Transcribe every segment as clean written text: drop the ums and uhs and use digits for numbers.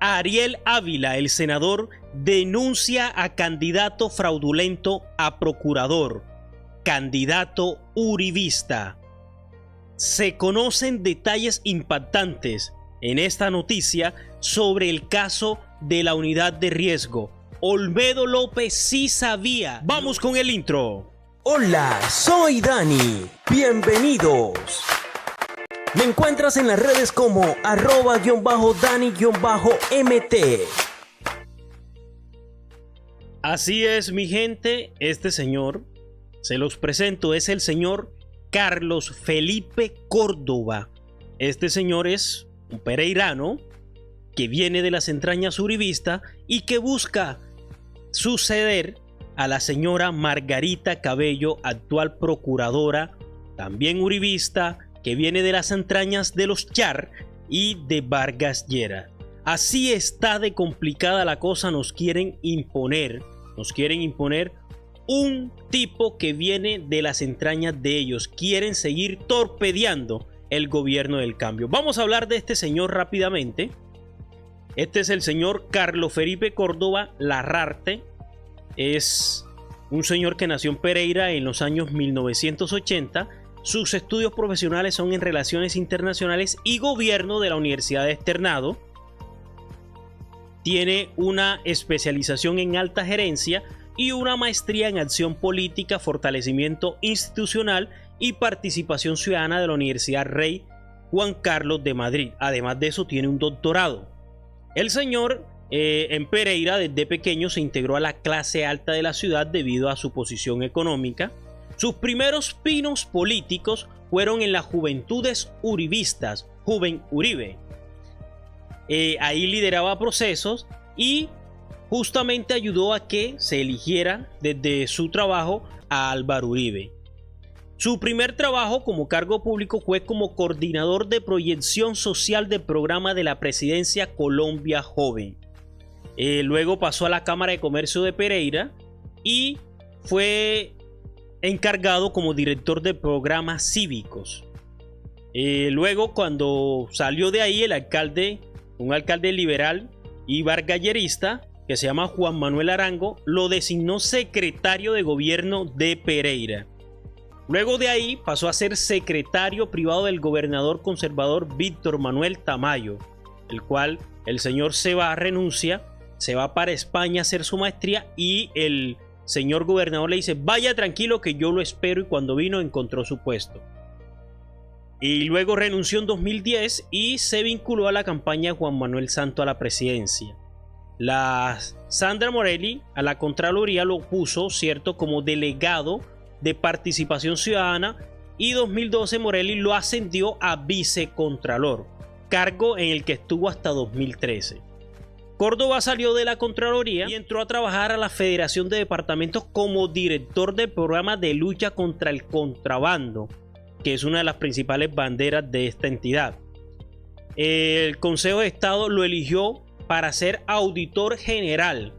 Ariel Ávila, el senador, denuncia a candidato fraudulento a procurador, candidato uribista. Se conocen detalles impactantes en esta noticia sobre el caso de la unidad de riesgo. Olmedo López sí sabía. Vamos con el intro. Hola, soy Dani. Bienvenidos. Me encuentras en las redes como @Dani_MT. Así es, mi gente. Este señor, se los presento, es el señor Carlos Felipe Córdoba. Este señor es un pereirano que viene de las entrañas uribistas y que busca suceder a la señora Margarita Cabello, actual procuradora, también uribista, que viene de las entrañas de los Char y de Vargas Lleras. Así está de complicada la cosa. Nos quieren imponer un tipo que viene de las entrañas de ellos. Quieren seguir torpedeando el gobierno del cambio. Vamos a hablar de este señor rápidamente. Este es el señor Carlos Felipe Córdoba Larrarte. Es un señor que nació en Pereira en los años 1980. Sus estudios profesionales son en Relaciones Internacionales y Gobierno de la Universidad de Externado. Tiene una especialización en alta gerencia y una maestría en acción política, fortalecimiento institucional y participación ciudadana de la Universidad Rey Juan Carlos de Madrid. Además de eso, tiene un doctorado. El señor en Pereira desde pequeño se integró a la clase alta de la ciudad debido a su posición económica. Sus primeros pinos políticos fueron en las Juventudes Uribistas, Juven Uribe. Ahí lideraba procesos y justamente ayudó a que se eligiera desde su trabajo a Álvaro Uribe. Su primer trabajo como cargo público fue como coordinador de proyección social del programa de la presidencia Colombia Joven. Luego pasó a la Cámara de Comercio de Pereira y fue encargado como director de programas cívicos. Luego, cuando salió de ahí, un alcalde liberal y vargallerista que se llama Juan Manuel Arango, lo designó secretario de gobierno de Pereira. Luego de ahí pasó a ser secretario privado del gobernador conservador Víctor Manuel Tamayo, el cual el señor renuncia, se va para España a hacer su maestría y el señor gobernador le dice: vaya tranquilo que yo lo espero, y cuando vino encontró su puesto. Y luego renunció en 2010 y se vinculó a la campaña de Juan Manuel Santos a la presidencia. La Sandra Morelli a la Contraloría lo puso, cierto, como delegado de participación ciudadana, y 2012 Morelli lo ascendió a vicecontralor, cargo en el que estuvo hasta 2013. Córdoba salió de la Contraloría y entró a trabajar a la Federación de Departamentos como director del programa de lucha contra el contrabando, que es una de las principales banderas de esta entidad. El Consejo de Estado lo eligió para ser auditor general.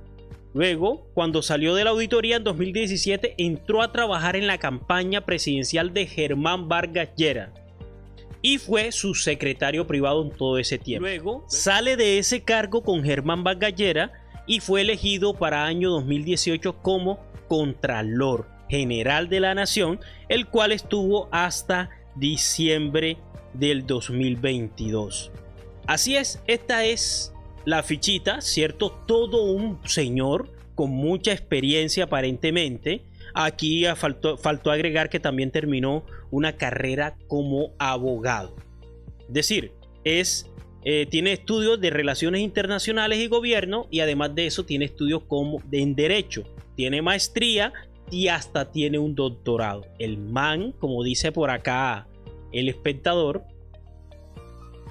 Luego, cuando salió de la auditoría en 2017, entró a trabajar en la campaña presidencial de Germán Vargas Lleras y fue su secretario privado en todo ese tiempo. Luego sale de ese cargo con Germán Vargas Lleras y fue elegido para año 2018 como Contralor General de la Nación, el cual estuvo hasta diciembre del 2022. Así es, esta es la fichita, ¿cierto? Todo un señor con mucha experiencia aparentemente. Aquí faltó agregar que también terminó una carrera como abogado. Es decir, tiene estudios de relaciones internacionales y gobierno, y además de eso tiene estudios en derecho. Tiene maestría y hasta tiene un doctorado. El man, como dice por acá el espectador,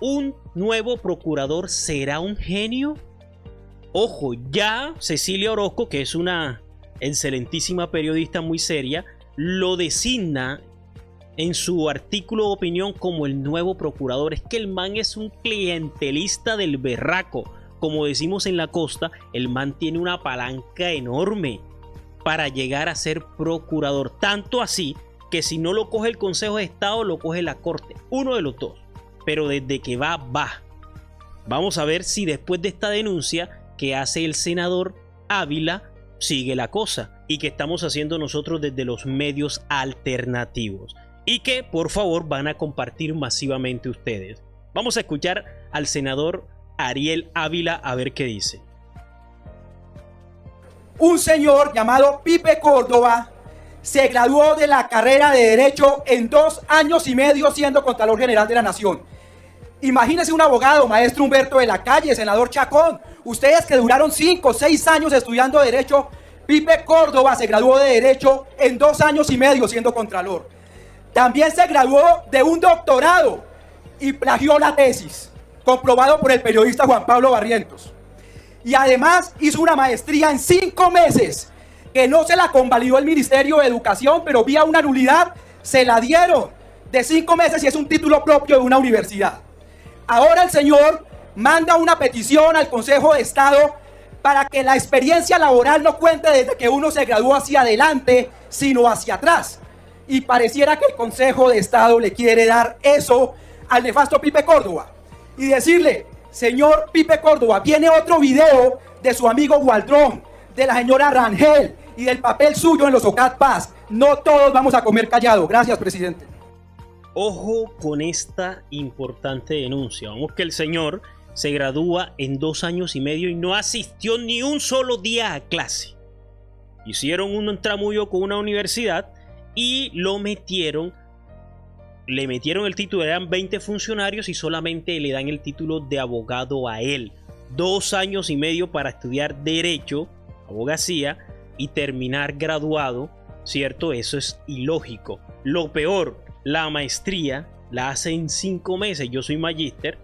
¿un nuevo procurador será un genio? Ojo, ya Cecilia Orozco, que es una excelentísima periodista muy seria, lo designa en su artículo de opinión como el nuevo procurador. Es que el man es un clientelista del berraco. Como decimos en la costa, el man tiene una palanca enorme para llegar a ser procurador. Tanto así que si no lo coge el Consejo de Estado, lo coge la Corte. Uno de los dos. Pero desde que va. Vamos a ver si después de esta denuncia que hace el senador Ávila sigue la cosa y que estamos haciendo nosotros desde los medios alternativos y que por favor van a compartir masivamente ustedes. Vamos a escuchar al senador Ariel Ávila a ver qué dice. Un señor llamado Pipe Córdoba se graduó de la carrera de Derecho en 2 años y medio siendo Contralor General de la Nación. Imagínese un abogado, maestro Humberto de la Calle, senador Chacón, ustedes que duraron 5 o 6 años estudiando Derecho. Pipe Córdoba se graduó de Derecho en 2 años y medio siendo Contralor. También se graduó de un doctorado y plagió la tesis, comprobado por el periodista Juan Pablo Barrientos. Y además hizo una maestría en 5 meses, que no se la convalidó el Ministerio de Educación, pero vía una nulidad se la dieron de 5 meses y es un título propio de una universidad. Ahora el señor manda una petición al Consejo de Estado para que la experiencia laboral no cuente desde que uno se graduó hacia adelante, sino hacia atrás. Y pareciera que el Consejo de Estado le quiere dar eso al nefasto Pipe Córdoba. Y decirle, señor Pipe Córdoba, viene otro video de su amigo Gualdrón, de la señora Rangel y del papel suyo en los OCAD Paz. No todos vamos a comer callado. Gracias, presidente. Ojo con esta importante denuncia. Vamos que el señor se gradúa en 2 años y medio y no asistió ni un solo día a clase. Hicieron un tramullo con una universidad y le metieron el título, eran 20 funcionarios y solamente le dan el título de abogado a él. 2 años y medio para estudiar Derecho, abogacía y terminar graduado, ¿cierto? Eso es ilógico. Lo peor, la maestría la hace en 5 meses. Yo soy magíster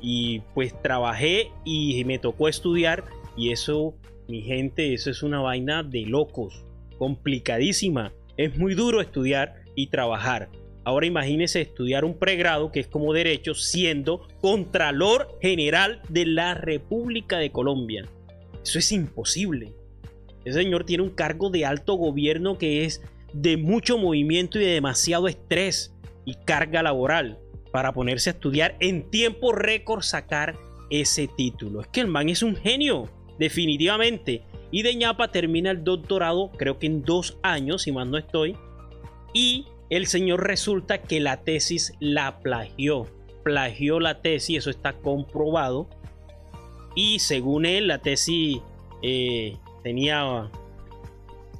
y pues trabajé y me tocó estudiar y eso, mi gente, eso es una vaina de locos, complicadísima. Es muy duro estudiar y trabajar. Ahora imagínese estudiar un pregrado que es como Derecho siendo Contralor General de la República de Colombia. Eso es imposible. Ese señor tiene un cargo de alto gobierno que es de mucho movimiento y de demasiado estrés y carga laboral para ponerse a estudiar en tiempo récord sacar ese título. Es que el man es un genio, definitivamente. Y de ñapa termina el doctorado, creo que en 2 años, si más no estoy. Y el señor resulta que la tesis la plagió. Plagió la tesis, eso está comprobado. Y según él, la tesis tenía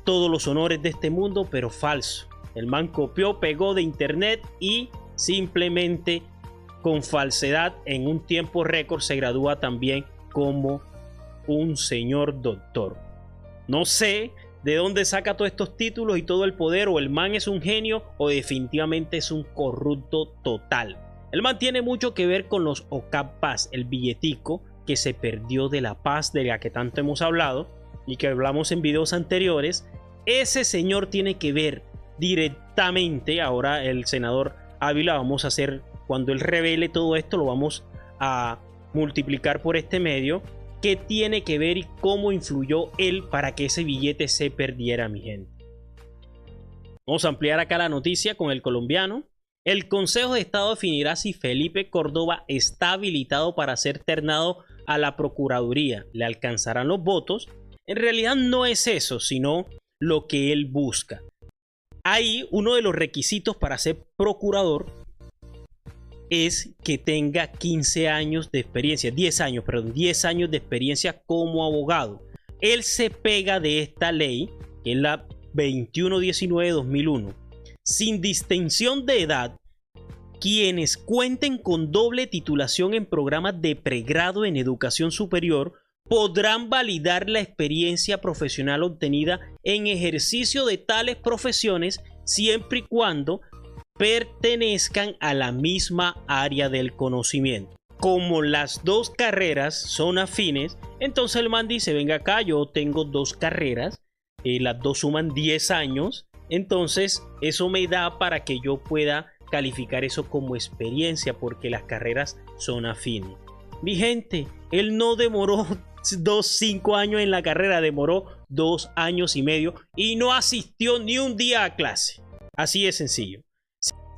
todos los honores de este mundo, pero falso. El man copió, pegó de internet y simplemente con falsedad en un tiempo récord se gradúa también como un señor doctor. No sé de dónde saca todos estos títulos y todo el poder, o el man es un genio o definitivamente es un corrupto total. El man tiene mucho que ver con los OCAP Paz, el billetico que se perdió de la paz de la que tanto hemos hablado y que hablamos en videos anteriores. Ese señor tiene que ver directamente. Ahora el senador Ávila, vamos a hacer, cuando él revele todo esto, lo vamos a multiplicar por este medio. ¿Qué tiene que ver y cómo influyó él para que ese billete se perdiera, mi gente? Vamos a ampliar acá la noticia con el colombiano. El Consejo de Estado definirá si Felipe Córdoba está habilitado para ser ternado a la Procuraduría. ¿Le alcanzarán los votos? En realidad no es eso, sino lo que él busca. Ahí uno de los requisitos para ser procurador es que tenga 15 años de experiencia, 10 años de experiencia como abogado. Él se pega de esta ley, que es la 2119-2001. Sin distinción de edad, quienes cuenten con doble titulación en programas de pregrado en educación superior podrán validar la experiencia profesional obtenida en ejercicio de tales profesiones siempre y cuando pertenezcan a la misma área del conocimiento. Como las 2 carreras son afines, entonces el man dice, venga acá, yo tengo 2 carreras, las 2 suman 10 años, entonces eso me da para que yo pueda calificar eso como experiencia porque las carreras son afines. Mi gente, él no demoró 5 años en la carrera, demoró 2 años y medio y no asistió ni un día a clase. Así de sencillo.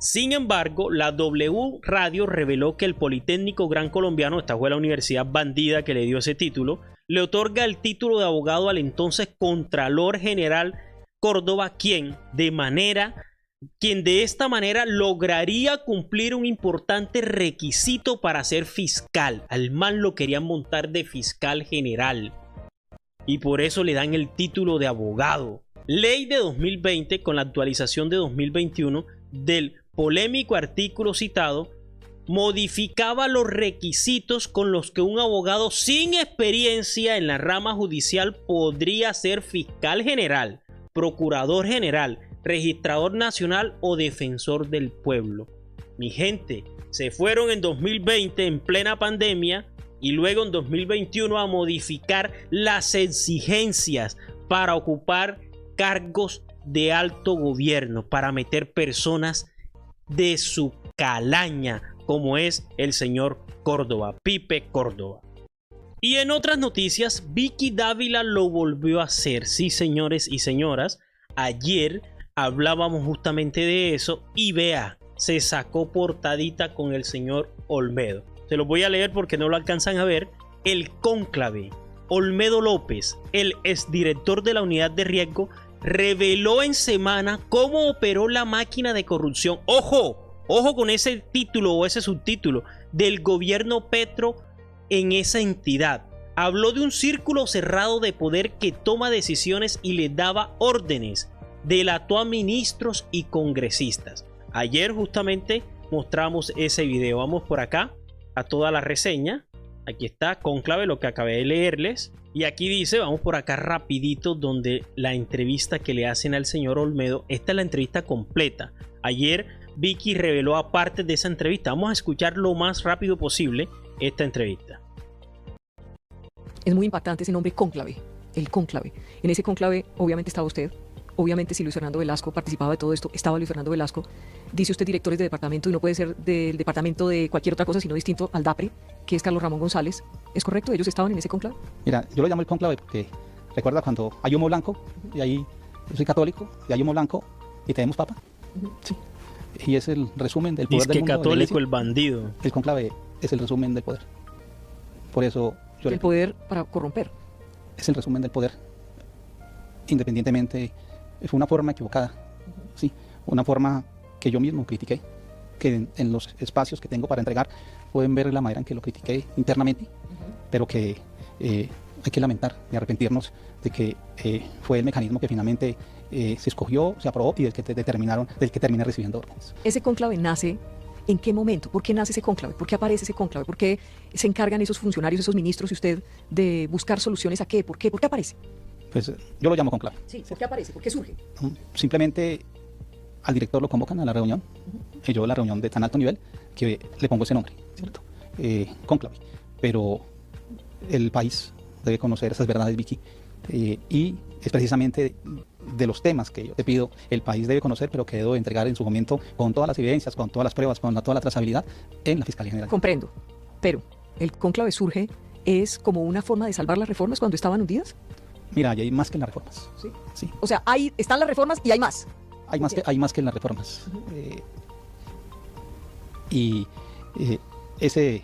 Sin embargo, la W Radio reveló que el Politécnico Gran Colombiano, esta fue la universidad bandida que le dio ese título, le otorga el título de abogado al entonces Contralor General Córdoba, quien de esta manera lograría cumplir un importante requisito para ser fiscal. Al man lo querían montar de fiscal general y por eso le dan el título de abogado. Ley de 2020 con la actualización de 2021 del polémico artículo citado modificaba los requisitos con los que un abogado sin experiencia en la rama judicial podría ser fiscal general, procurador general, registrador nacional o defensor del pueblo. Mi gente, se fueron en 2020 en plena pandemia y luego en 2021 a modificar las exigencias para ocupar cargos de alto gobierno, para meter personas de su calaña, como es el señor Córdoba, Pipe Córdoba. Y en otras noticias, Vicky Dávila lo volvió a hacer. Sí, señores y señoras, ayer hablábamos justamente de eso y vea, se sacó portadita con el señor Olmedo. Se los voy a leer porque no lo alcanzan a ver. El cónclave. Olmedo López, el exdirector de la unidad de riesgo, reveló en semana cómo operó la máquina de corrupción. Ojo con ese título o ese subtítulo del gobierno Petro en esa entidad. Habló de un círculo cerrado de poder que toma decisiones y le daba órdenes. Delató a ministros y congresistas. Ayer justamente mostramos ese video. Vamos por acá a toda la reseña. Aquí está, cónclave, lo que acabé de leerles. Y aquí dice, vamos por acá rapidito, donde la entrevista que le hacen al señor Olmedo. Esta es la entrevista completa. Ayer Vicky reveló aparte de esa entrevista. Vamos a escuchar lo más rápido posible esta entrevista. Es muy impactante ese nombre cónclave, el cónclave. En ese cónclave obviamente estaba usted. Obviamente si Luis Fernando Velasco participaba de todo esto, estaba Luis Fernando Velasco. Dice usted directores de departamento y no puede ser del departamento de cualquier otra cosa sino distinto al DAPRE, que es Carlos Ramón González. ¿Es correcto? ¿Ellos estaban en ese cónclave? Mira, yo lo llamo el cónclave porque recuerda cuando hay humo blanco y ahí yo soy católico y hay humo blanco y tenemos papa. Sí. Y es el resumen del poder del mundo. Católico el bandido. El cónclave es el resumen del poder. Por eso yo el poder para corromper. Es el resumen del poder. Independientemente, fue una forma equivocada. Sí, una forma que yo mismo critiqué, que en los espacios que tengo para entregar pueden ver la manera en que lo critiqué internamente, pero que hay que lamentar y arrepentirnos de que fue el mecanismo que finalmente se escogió, se aprobó y del que terminé recibiendo órdenes. ¿Ese cónclave nace en qué momento? ¿Por qué nace ese cónclave? ¿Por qué aparece ese cónclave? ¿Por qué se encargan esos funcionarios, esos ministros y usted de buscar soluciones a qué? ¿Por qué? ¿Por qué aparece? Pues yo lo llamo cónclave. Sí, ¿por qué aparece? ¿Por qué surge? Simplemente al director lo convocan a la reunión, y yo la reunión de tan alto nivel que le pongo ese nombre, ¿cierto? Cónclave. Pero el país debe conocer esas verdades, Vicky, y es precisamente de los temas que yo te pido, el país debe conocer, pero que debo entregar en su momento con todas las evidencias, con todas las pruebas, con toda la trazabilidad en la Fiscalía General. Comprendo, pero el cónclave surge, ¿es como una forma de salvar las reformas cuando estaban hundidas? Mira, hay más que en las reformas. Sí. Sí. O sea, están las reformas y hay más. Hay más que en las reformas. Ese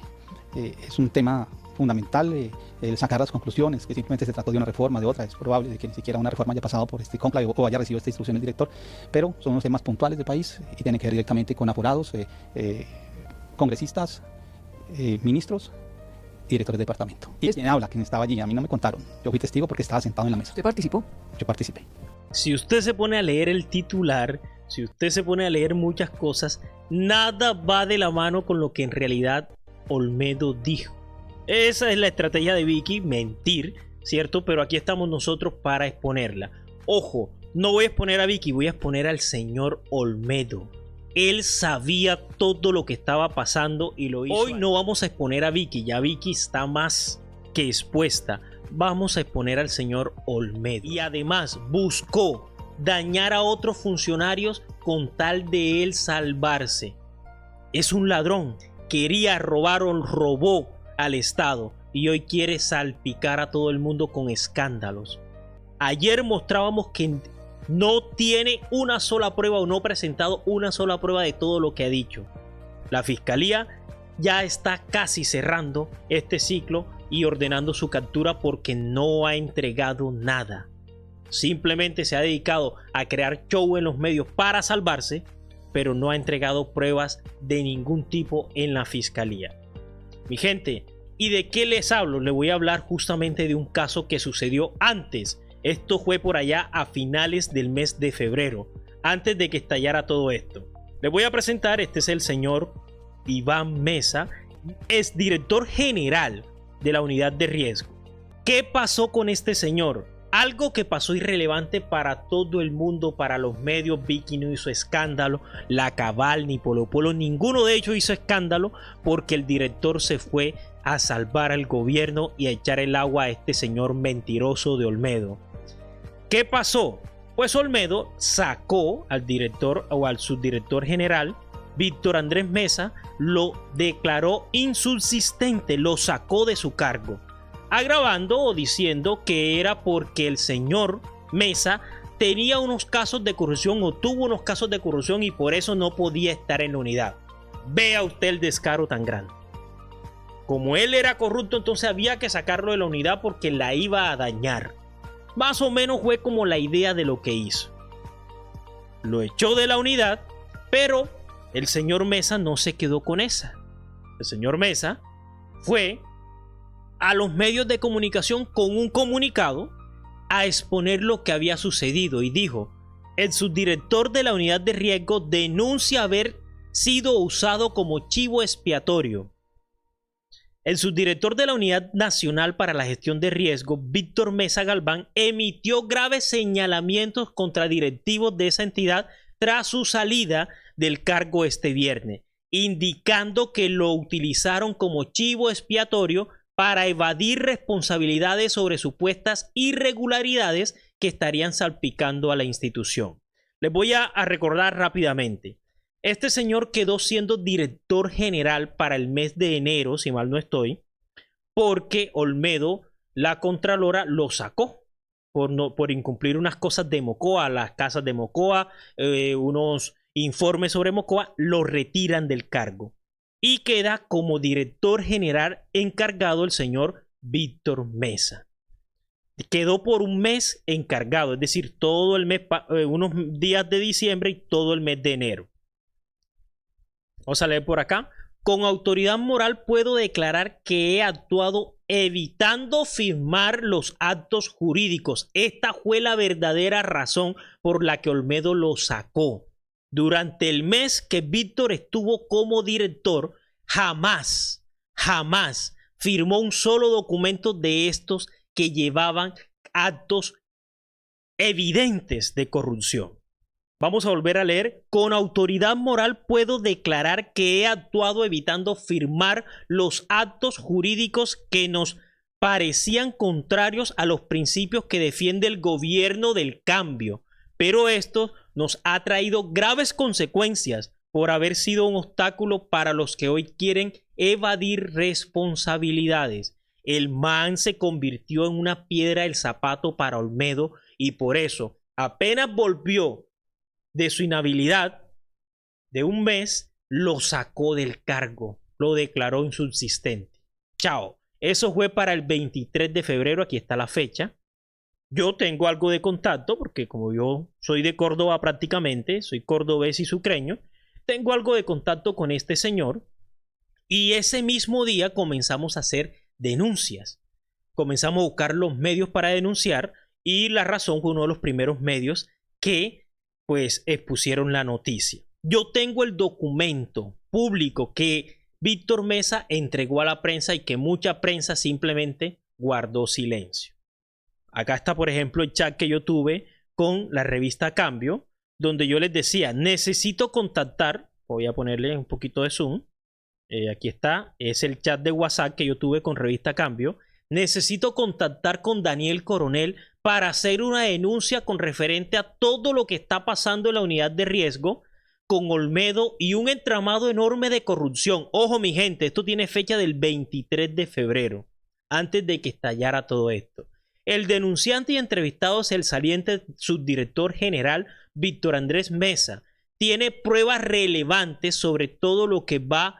es un tema fundamental, el sacar las conclusiones, que simplemente se trató de una reforma, de otra. Es probable de que ni siquiera una reforma haya pasado por este cónclave o haya recibido esta instrucción del director, pero son unos temas puntuales del país y tienen que ver directamente con aforados, congresistas, ministros y directores de departamento. Y quien habla, quien estaba allí, a mí no me contaron. Yo fui testigo porque estaba sentado en la mesa. ¿Usted participó? Yo participé. Si usted se pone a leer el titular, si usted se pone a leer muchas cosas, nada va de la mano con lo que en realidad Olmedo dijo. Esa es la estrategia de Vicky, mentir, ¿cierto? Pero aquí estamos nosotros para exponerla. Ojo, no voy a exponer a Vicky, voy a exponer al señor Olmedo. Él sabía todo lo que estaba pasando y lo hizo. Hoy no vamos a exponer a Vicky, ya Vicky está más que expuesta. Vamos a exponer al señor Olmedo. Y además buscó dañar a otros funcionarios con tal de él salvarse. Es un ladrón. Quería robar o robó al Estado y hoy quiere salpicar a todo el mundo con escándalos. Ayer mostrábamos que No tiene una sola prueba o no ha presentado una sola prueba de todo lo que ha dicho. La fiscalía ya está casi cerrando este ciclo y ordenando su captura porque no ha entregado nada. Simplemente se ha dedicado a crear show en los medios para salvarse, pero no ha entregado pruebas de ningún tipo en la fiscalía. Mi gente, ¿y de qué les hablo? Les voy a hablar justamente de un caso que sucedió antes. Esto fue por allá a finales del mes de febrero, antes de que estallara todo esto. Les voy a presentar, este es el señor Iván Mesa, es director general de la unidad de riesgo. ¿Qué pasó con este señor? Algo que pasó irrelevante para todo el mundo, para los medios. Vicky no hizo escándalo, La Cabal ni Polo Polo, ninguno de ellos hizo escándalo porque el director se fue a salvar al gobierno y a echar el agua a este señor mentiroso de Olmedo. ¿Qué pasó? Pues Olmedo sacó al director o al subdirector general, Víctor Andrés Mesa, lo declaró insubsistente, lo sacó de su cargo, agravando o diciendo que era porque el señor Mesa tenía unos casos de corrupción o tuvo unos casos de corrupción y por eso no podía estar en la unidad. Vea usted el descaro tan grande. Como él era corrupto, entonces había que sacarlo de la unidad porque la iba a dañar. Más o menos fue como la idea de lo que hizo. Lo echó de la unidad, pero el señor Mesa no se quedó con esa. El señor Mesa fue a los medios de comunicación con un comunicado a exponer lo que había sucedido y dijo: el subdirector de la unidad de riesgo denuncia haber sido usado como chivo expiatorio. El subdirector de la Unidad Nacional para la Gestión de Riesgo, Víctor Mesa Galván, emitió graves señalamientos contra directivos de esa entidad tras su salida del cargo este viernes, indicando que lo utilizaron como chivo expiatorio para evadir responsabilidades sobre supuestas irregularidades que estarían salpicando a la institución. Les voy a recordar rápidamente. Este señor quedó siendo director general para el mes de enero, si mal no estoy, porque Olmedo, la Contralora, lo sacó por incumplir unas cosas de Mocoa, las casas de Mocoa, unos informes sobre Mocoa, lo retiran del cargo. Y queda como director general encargado el señor Víctor Mesa. Quedó por un mes encargado, es decir, todo el mes, unos días de diciembre y todo el mes de enero. Vamos a leer por acá. Con autoridad moral puedo declarar que he actuado evitando firmar los actos jurídicos. Esta fue la verdadera razón por la que Olmedo lo sacó. Durante el mes que Víctor estuvo como director, jamás firmó un solo documento de estos que llevaban actos evidentes de corrupción. Vamos a volver a leer. Con autoridad moral puedo declarar que he actuado evitando firmar los actos jurídicos que nos parecían contrarios a los principios que defiende el gobierno del cambio, pero esto nos ha traído graves consecuencias por haber sido un obstáculo para los que hoy quieren evadir responsabilidades. El man se convirtió en una piedra del zapato para Olmedo y por eso apenas volvió de su inhabilidad de un mes, lo sacó del cargo, lo declaró insubsistente. Chao. Eso fue para el 23 de febrero, aquí está la fecha. Yo tengo algo de contacto, porque como yo soy de Córdoba prácticamente, soy cordobés y sucreño, tengo algo de contacto con este señor. Y ese mismo día comenzamos a hacer denuncias. Comenzamos a buscar los medios para denunciar y La Razón fue uno de los primeros medios que pues expusieron la noticia. Yo tengo el documento público que Víctor Mesa entregó a la prensa y que mucha prensa simplemente guardó silencio. Acá está, por ejemplo, el chat que yo tuve con la revista Cambio, donde yo les decía, necesito contactar, voy a ponerle un poquito de zoom, aquí está, es el chat de WhatsApp que yo tuve con revista Cambio, necesito contactar con Daniel Coronel para hacer una denuncia con referente a todo lo que está pasando en la unidad de riesgo con Olmedo y un entramado enorme de corrupción. Ojo, mi gente, esto tiene fecha del 23 de febrero, antes de que estallara todo esto. El denunciante y entrevistado es el saliente subdirector general Víctor Andrés Mesa. Tiene pruebas relevantes sobre todo lo que va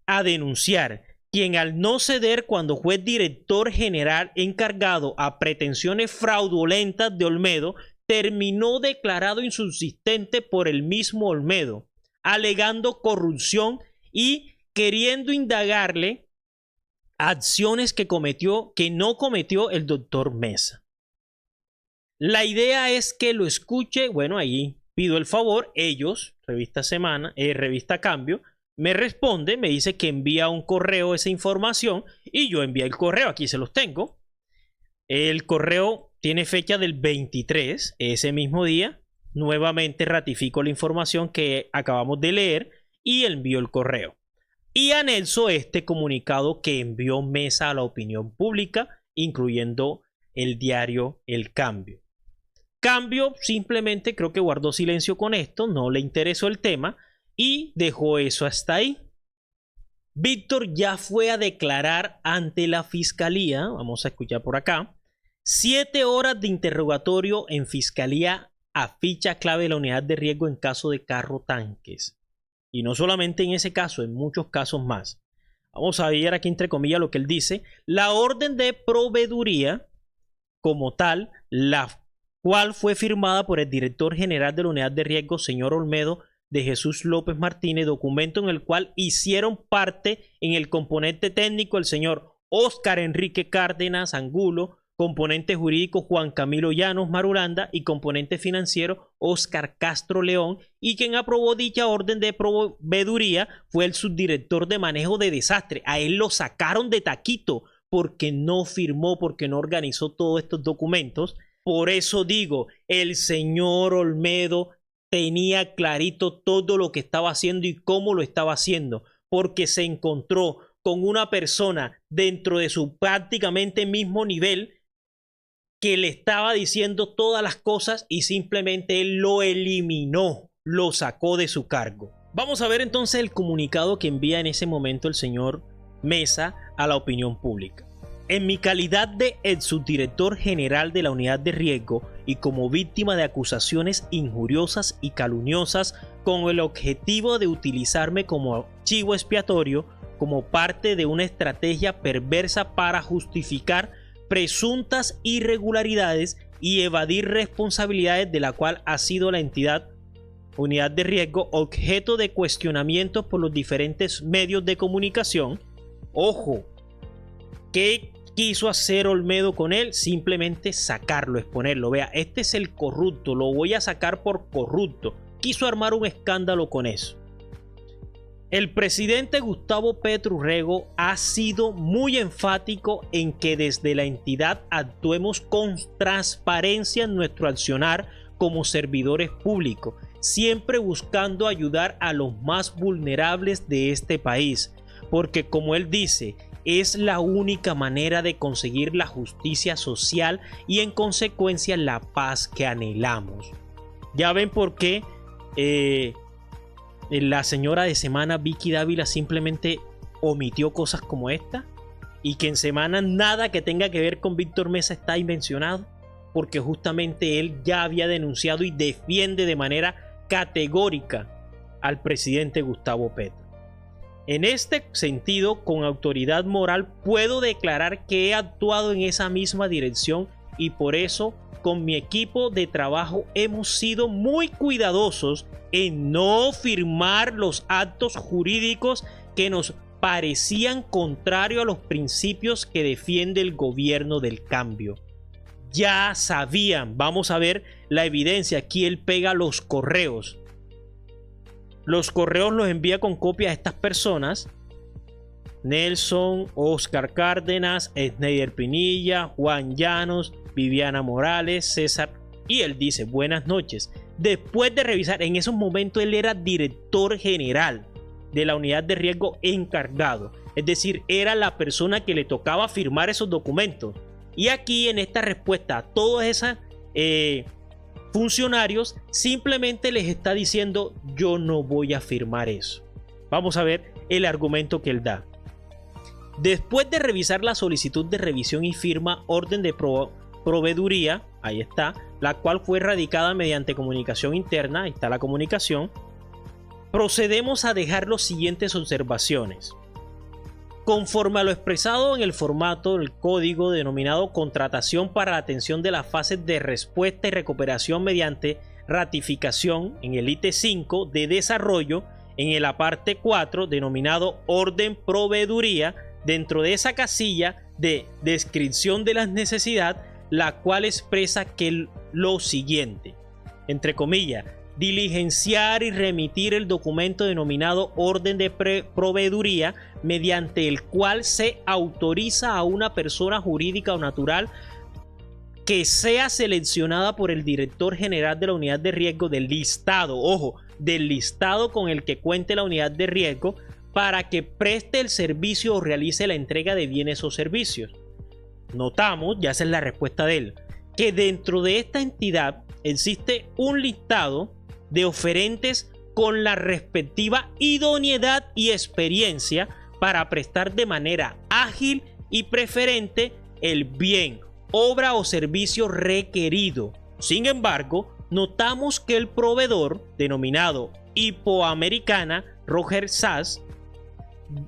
a denunciar, quien al no ceder cuando fue director general encargado a pretensiones fraudulentas de Olmedo, terminó declarado insubsistente por el mismo Olmedo, alegando corrupción y queriendo indagarle acciones que no cometió el doctor Mesa. La idea es que lo escuche. Bueno, ahí pido el favor. Ellos, Revista Cambio, me responde, me dice que envía un correo esa información y yo envié el correo. Aquí se los tengo. El correo tiene fecha del 23, ese mismo día. Nuevamente ratifico la información que acabamos de leer y envío el correo. Y anexo este comunicado que envió Mesa a la opinión pública, incluyendo el diario El Cambio. Cambio simplemente creo que guardó silencio con esto, no le interesó el tema y dejó eso hasta ahí. Víctor ya fue a declarar ante la fiscalía. Vamos a escuchar por acá. 7 horas de interrogatorio en fiscalía a ficha clave de la unidad de riesgo en caso de carro tanques. Y no solamente en ese caso, en muchos casos más. Vamos a ver aquí entre comillas lo que él dice. La orden de proveeduría como tal, la cual fue firmada por el director general de la unidad de riesgo, señor Olmedo de Jesús López Martínez, documento en el cual hicieron parte en el componente técnico el señor Óscar Enrique Cárdenas Angulo, componente jurídico Juan Camilo Llanos Marulanda y componente financiero Óscar Castro León, y quien aprobó dicha orden de proveeduría fue el subdirector de manejo de desastre. A él lo sacaron de taquito porque no firmó, porque no organizó todos estos documentos. Por eso digo, el señor Olmedo tenía clarito todo lo que estaba haciendo y cómo lo estaba haciendo, porque se encontró con una persona dentro de su prácticamente mismo nivel que le estaba diciendo todas las cosas y simplemente él lo eliminó, lo sacó de su cargo. Vamos a ver entonces el comunicado que envía en ese momento el señor Mesa a la opinión pública. En mi calidad de subdirector general de la unidad de riesgo y como víctima de acusaciones injuriosas y calumniosas con el objetivo de utilizarme como chivo expiatorio, como parte de una estrategia perversa para justificar presuntas irregularidades y evadir responsabilidades de la cual ha sido la entidad unidad de riesgo objeto de cuestionamientos por los diferentes medios de comunicación. Ojo, ¿qué quiso hacer Olmedo con él? Simplemente sacarlo, exponerlo. Vea, este es el corrupto, lo voy a sacar por corrupto. Quiso armar un escándalo con eso. El presidente Gustavo Petro Urrego ha sido muy enfático en que desde la entidad actuemos con transparencia en nuestro accionar como servidores públicos, siempre buscando ayudar a los más vulnerables de este país, porque como él dice, es la única manera de conseguir la justicia social y en consecuencia la paz que anhelamos. Ya ven por qué la señora de Semana, Vicky Dávila, simplemente omitió cosas como esta, y que en Semana nada que tenga que ver con Víctor Mesa está mencionado, porque justamente él ya había denunciado y defiende de manera categórica al presidente Gustavo Petro. En este sentido, con autoridad moral, puedo declarar que he actuado en esa misma dirección y por eso, con mi equipo de trabajo, hemos sido muy cuidadosos en no firmar los actos jurídicos que nos parecían contrarios a los principios que defiende el gobierno del cambio. Ya sabían, vamos a ver la evidencia, aquí él pega los correos. Los correos los envía con copia a estas personas: Nelson, Óscar Cárdenas, Schneider Pinilla, Juan Llanos, Viviana Morales, César. Y él dice: buenas noches. Después de revisar, en esos momentos él era director general de la unidad de riesgo encargado. Es decir, era la persona que le tocaba firmar esos documentos. Y aquí en esta respuesta a todos esos funcionarios, simplemente les está diciendo: yo no voy a firmar eso. Vamos a ver el argumento que él da. Después de revisar la solicitud de revisión y firma orden de proveeduría, ahí está, la cual fue radicada mediante comunicación interna, ahí está la comunicación, procedemos a dejar las siguientes observaciones. Conforme a lo expresado en el formato del código denominado Contratación para la atención de las fases de respuesta y recuperación mediante ratificación en el ítem 5 de desarrollo, en el aparte 4 denominado Orden Proveeduría, dentro de esa casilla de descripción de las necesidades, la cual expresa que lo siguiente, entre comillas, diligenciar y remitir el documento denominado orden de proveeduría, mediante el cual se autoriza a una persona jurídica o natural que sea seleccionada por el director general de la unidad de riesgo del listado, ojo, del listado con el que cuente la unidad de riesgo, para que preste el servicio o realice la entrega de bienes o servicios. Notamos, ya esa es la respuesta de él, que dentro de esta entidad existe un listado de oferentes con la respectiva idoneidad y experiencia para prestar de manera ágil y preferente el bien, obra o servicio requerido. Sin embargo, notamos que el proveedor, denominado Hipoamericana Roger Sass,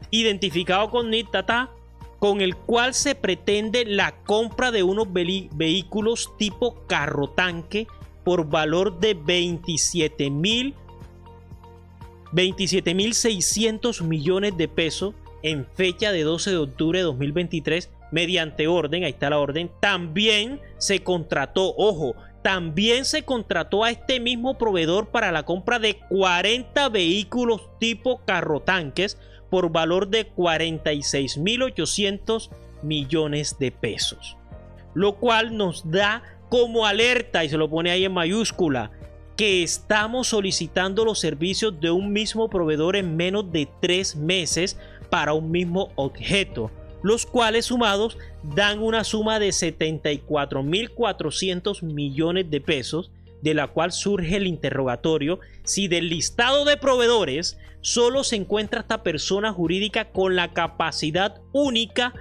identificado con NIT-TATA, con el cual se pretende la compra de unos vehículos tipo carro tanque por valor de 27.600 millones de pesos en fecha de 12 de octubre de 2023 mediante orden, ahí está la orden. También se contrató, ojo, también se contrató a este mismo proveedor para la compra de 40 vehículos tipo carro tanques por valor de 46.800 millones de pesos, lo cual nos da como alerta, y se lo pone ahí en mayúscula, que estamos solicitando los servicios de un mismo proveedor en menos de 3 meses para un mismo objeto, los cuales sumados dan una suma de 74.400 millones de pesos, de la cual surge el interrogatorio si del listado de proveedores solo se encuentra esta persona jurídica con la capacidad única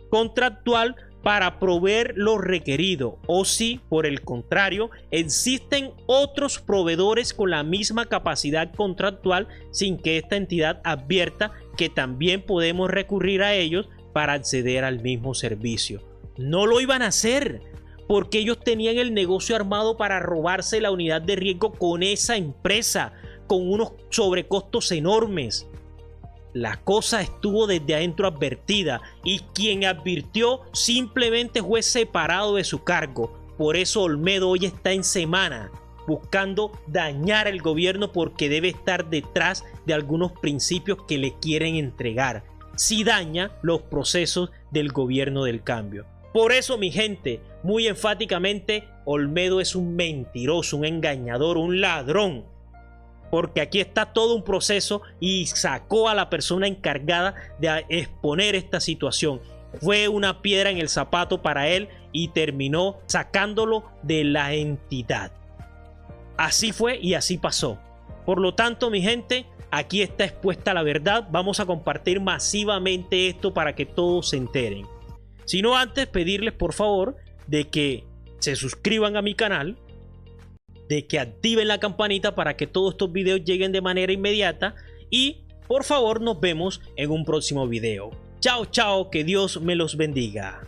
contractual para proveer lo requerido, o si por el contrario existen otros proveedores con la misma capacidad contractual sin que esta entidad advierta que también podemos recurrir a ellos para acceder al mismo servicio. No lo iban a hacer porque ellos tenían el negocio armado para robarse la unidad de riesgo con esa empresa, con unos sobrecostos enormes. La cosa estuvo desde adentro advertida, y quien advirtió simplemente fue separado de su cargo. Por eso Olmedo hoy está en semana buscando dañar el gobierno, porque debe estar detrás de algunos principios que le quieren entregar si daña los procesos del gobierno del cambio. Por eso, mi gente, muy enfáticamente, Olmedo es un mentiroso, un engañador, un ladrón. Porque aquí está todo un proceso y sacó a la persona encargada de exponer esta situación. Fue una piedra en el zapato para él y terminó sacándolo de la entidad. Así fue y así pasó. Por lo tanto, mi gente, aquí está expuesta la verdad. Vamos a compartir masivamente esto para que todos se enteren. Si no, antes pedirles por favor de que se suscriban a mi canal, de que activen la campanita para que todos estos videos lleguen de manera inmediata, y por favor nos vemos en un próximo video. Chao, chao, que Dios me los bendiga.